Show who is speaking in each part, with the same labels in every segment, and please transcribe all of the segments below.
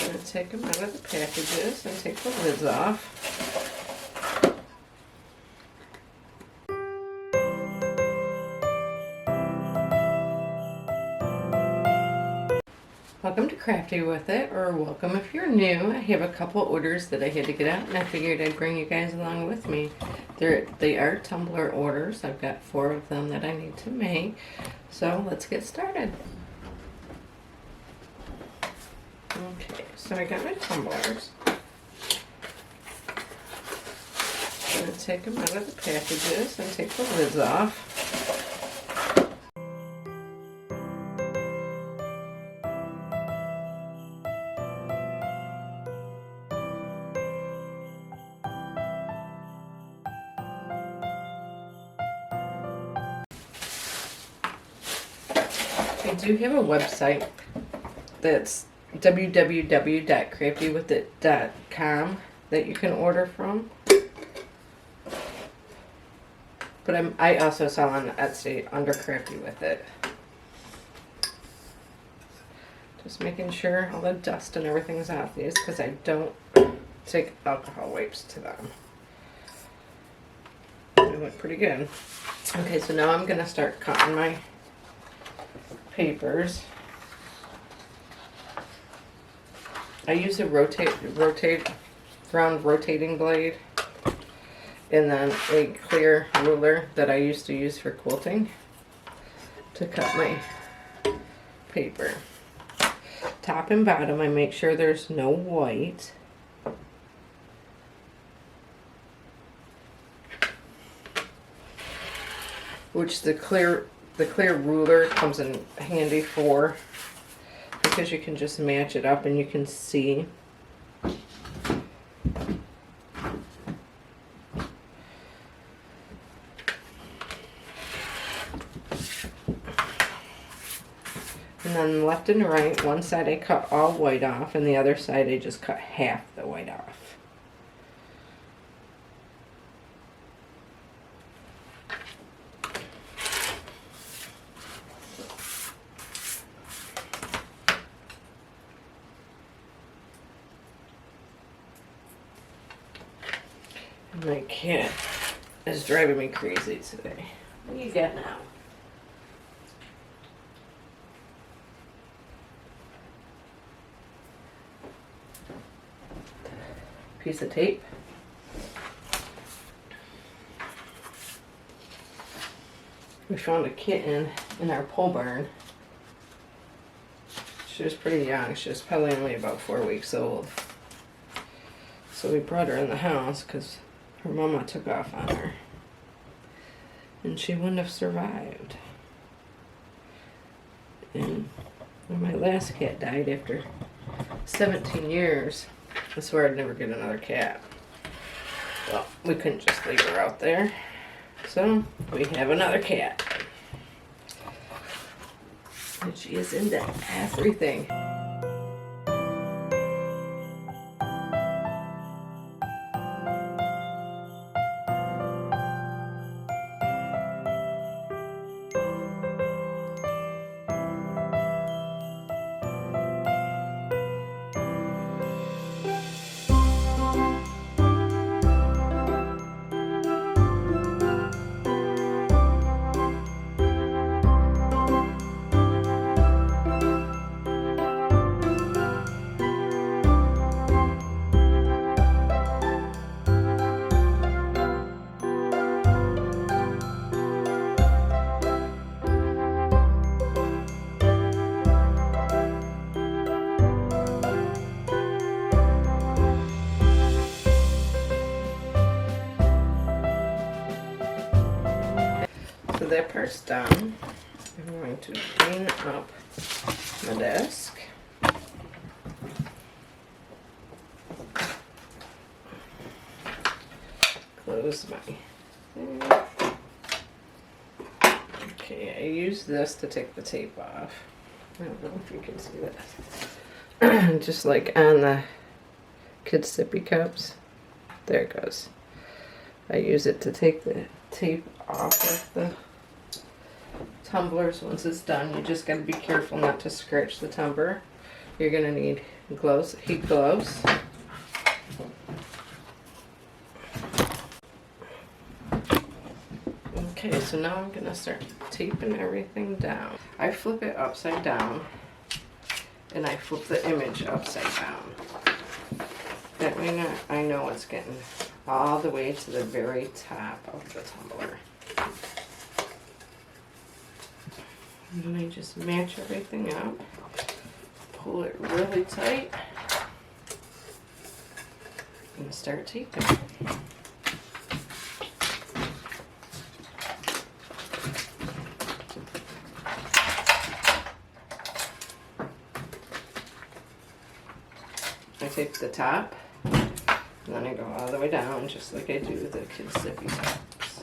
Speaker 1: I'm going to take them out of the packages and take the lids off. Welcome to Crafty With It, or welcome if you're new. I have a couple orders that I had to get out, and I figured I'd bring you guys along with me. They are Tumbler orders. I've got 4 of them that I need to make. So let's get started. Okay, so I got my tumblers. I'm going to take them out of the packages and take the lids off. I do have a website that's www.CraftyWithIt.com that you can order from. But I also sell on Etsy under Crafty With It. Just making sure all the dust and everything's off these because I don't take alcohol wipes to them. They went pretty good. Okay, so now I'm going to start cutting my papers. I use a round rotating blade, and then a clear ruler that I used to use for quilting to cut my paper. Top and bottom, I make sure there's no white. Which the clear ruler comes in handy for, because you can just match it up and you can see. And then left and right, one side I cut all white off and the other side I just cut half the white off. My cat is driving me crazy today. What do you got now? Piece of tape. We found a kitten in our pole barn. She was pretty young. She was probably only about 4 weeks old. So we brought her in the house because her mama took off on her, and she wouldn't have survived. And when my last cat died after 17 years, I swear I'd never get another cat. Well, we couldn't just leave her out there, so we have another cat. And she is into everything. So that part's done. I'm going to clean up my desk. Close my thing. Okay, I use this to take the tape off. I don't know if you can see that. Just like on the kids' sippy cups. There it goes. I use it to take the tape off of the tumblers. Once it's done, you just got to be careful not to scratch the tumbler. You're going to need gloves, heat gloves. Okay, so now I'm gonna start taping everything down. I flip it upside down and I flip the image upside down. That way I know it's getting all the way to the very top of the tumbler. And then I just match everything up, pull it really tight, and start taping. I tape the top, and then I go all the way down, just like I do with the kids' sippy cups.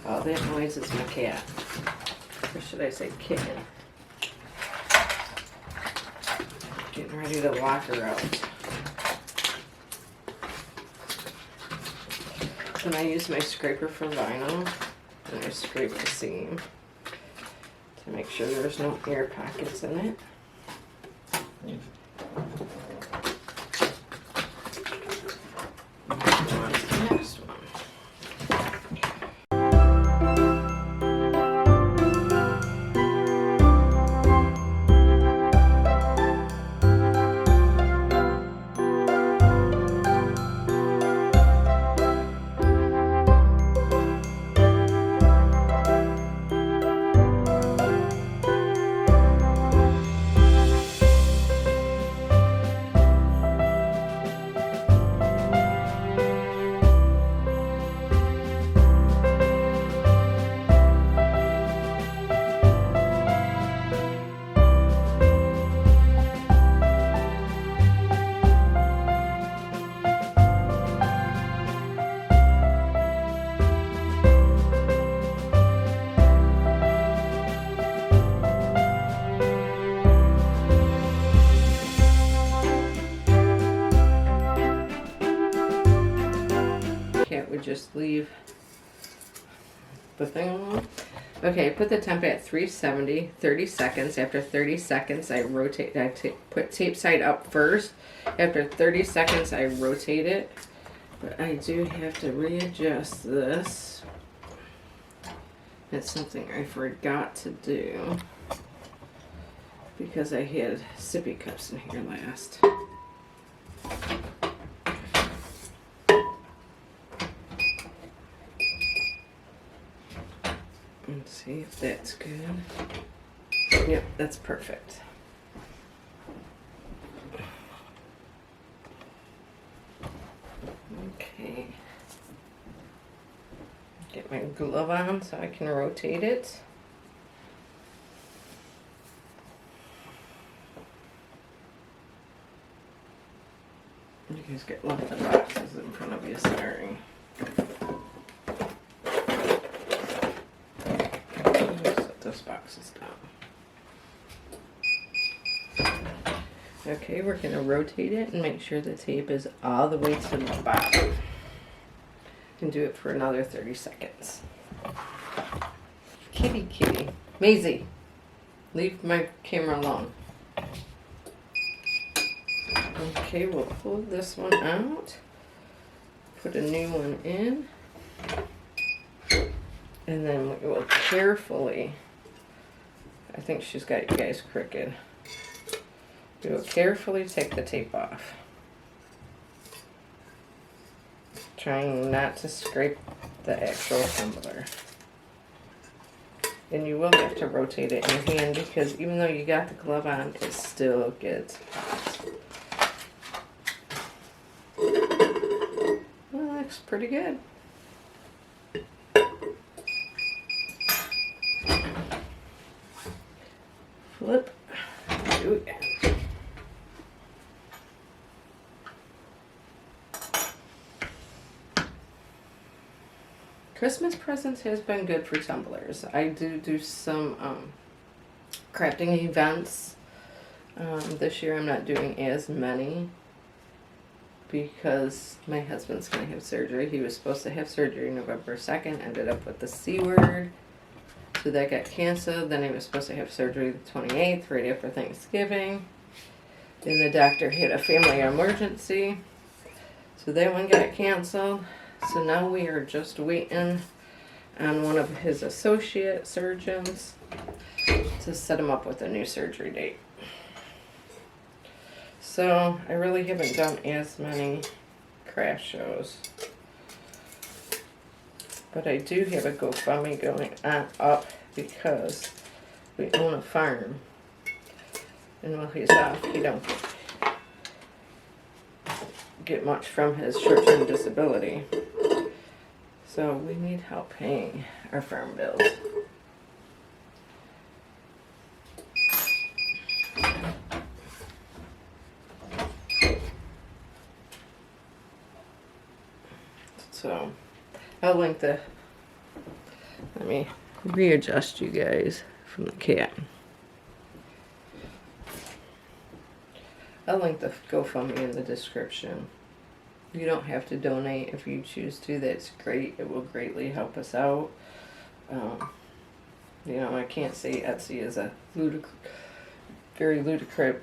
Speaker 1: Oh, that noise is my cat. Or should I say kitten? Getting ready to lock her out. Then I use my scraper for vinyl, and I scrape the seam to make sure there's no air pockets in it. On to the next one. Would just leave the thing alone. Okay, put the temp at 370, 30 seconds. After 30 seconds, I rotate. I put tape side up first. After 30 seconds, I rotate it. But I do have to readjust this. It's something I forgot to do because I had sippy cups in here last. Let's see if that's good. Yep, that's perfect. Okay. Get my glove on so I can rotate it. You guys get lots of boxes in front of you, sorry. Those boxes down. Okay, we're going to rotate it and make sure the tape is all the way to the bottom. And do it for another 30 seconds. Kitty, kitty. Maisie, leave my camera alone. Okay, we'll pull this one out. Put a new one in. And then we will carefully, I think she's got you guys crooked. We will carefully take the tape off. Trying not to scrape the actual tumbler. And you will have to rotate it in your hand because even though you got the glove on, it still gets hot. Well, that looks pretty good. Flip, do it again. Christmas presents has been good for tumblers. I do some crafting events. This year I'm not doing as many. because my husband's going to have surgery. He was supposed to have surgery November 2nd, ended up with the C word. So that got canceled. Then he was supposed to have surgery the 28th, right after Thanksgiving. Then the doctor had a family emergency. So that one got canceled. So now we are just waiting on one of his associate surgeons to set him up with a new surgery date. So I really haven't done as many craft shows. But I do have a GoFundMe going up because we own a farm. And while he's off, he don't get much from his short-term disability. So we need help paying our farm bills. So I'll link the, let me readjust you guys from the cat. I'll link the GoFundMe in the description. You don't have to donate if you choose to. That's great. It will greatly help us out. You know, I can't say Etsy is a very ludicrous.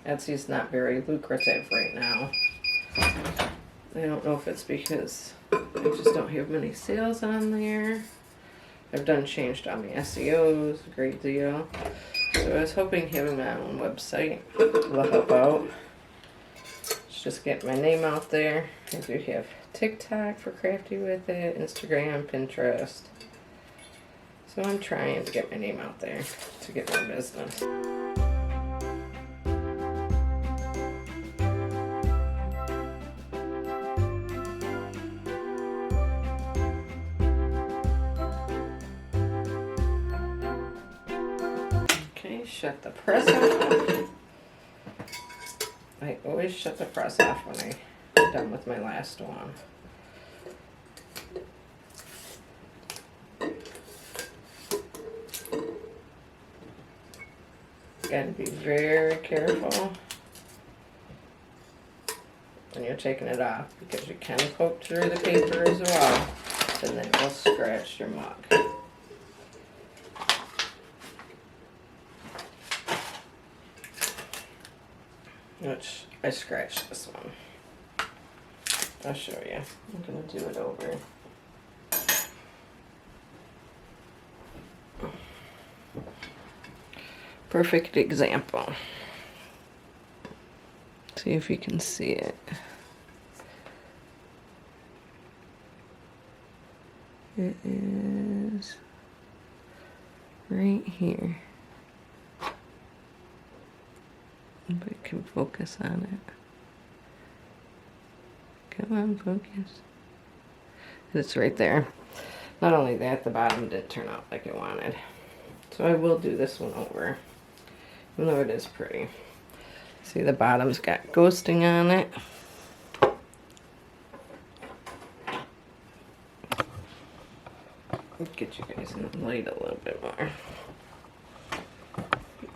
Speaker 1: Etsy's not very lucrative right now. I don't know if it's because I just don't have many sales on there. I've changed on my SEOs a great deal. So I was hoping having my own website will help out. Just get my name out there. I do have TikTok for CraftyWithIt, Instagram, Pinterest. So I'm trying to get my name out there to get more business. Okay, shut the press off. I always shut the press off when I'm done with my last one. Gotta be very careful when you're taking it off because you can poke through the paper as well, and then it will scratch your mug. Which I scratched this one. I'll show you. I'm gonna do it over. Perfect example. See if you can see it. It is right here. If I can focus on it. Come on, focus. It's right there. Not only that, the bottom did turn out like I wanted. So I will do this one over. Even though it is pretty. See, the bottom's got ghosting on it. Let's get you guys in the light a little bit more.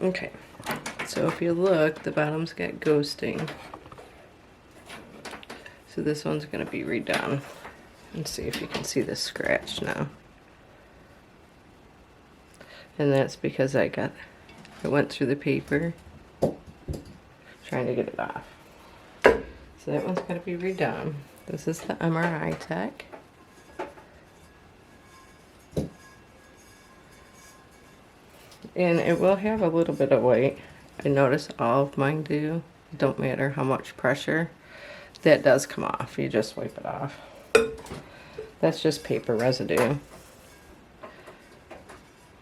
Speaker 1: Okay. So if you look, the bottom's got ghosting. So this one's going to be redone. Let's see if you can see the scratch now. And that's because I went through the paper trying to get it off. So that one's going to be redone. This is the MRI Tech. And it will have a little bit of weight. I notice all of mine do. It don't matter how much pressure. That does come off. You just wipe it off. That's just paper residue.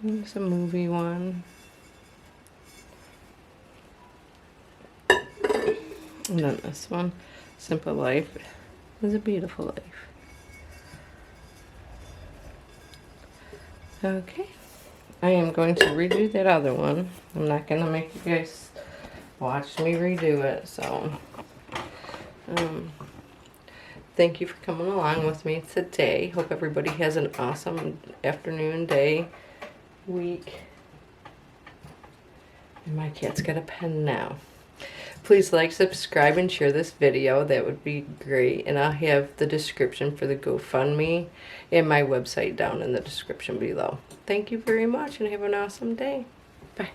Speaker 1: It's a movie one. And then this one, Simple Life is a Beautiful Life. Okay. I am going to redo that other one. I'm not going to make you guys watch me redo it, so thank you for coming along with me today. Hope everybody has an awesome afternoon, day, week. And my cat's got a pen now. Please like, subscribe, and share this video. That would be great. And I'll have the description for the GoFundMe and my website down in the description below. Thank you very much and have an awesome day. Bye.